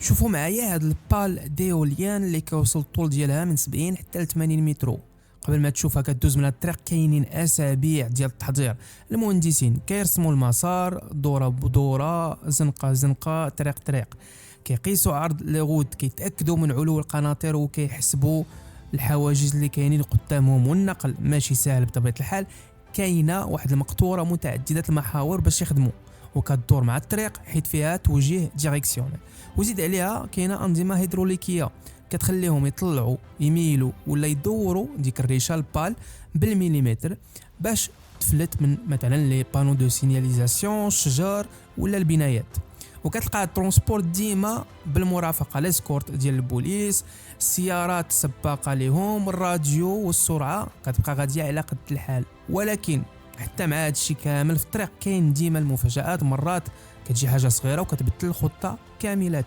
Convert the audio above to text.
شوفوا معايا هاد البال ديوليان اللي كيوصل الطول ديالها من 70 حتى ل 80 متر. قبل ما تشوفها كدوز من الطريق كاينين اسابيع ديال التحضير. المهندسين كيرسموا المسار دوره بدوره، زنقه زنقه، طريق طريق، كيقيسوا عرض لي غود، كيتاكدوا من علو القناطر وكيحسبوا الحواجز اللي كاينين قدامهم. والنقل ماشي سهل بطبيعه الحال، كاينه واحد المقطوره متعدده المحاور باش يخدموا، وكتدور مع الطريق حيت فيها توجيه ديريكسيونيل. وزيد عليها كاينه انظمه هيدروليكيه كتخليهم يطلعوا يميلوا ولا يدوروا ديك الريشه البال بالمليمتر باش تفلت من مثلا لي بانو دو سينياليزاسيون، الشجر ولا البنايات. وكتلقى الترونسبور ديما بالمرافقه لاسكورت ديال البوليس، السيارات السباقه ليهم، الراديو والسرعه كتبقى غاديه على قد الحال. ولكن حتى مع هادشي كامل في الطريق كاين ديما المفاجآت، مرات كتجي حاجه صغيره وكتبدل الخطه كامله.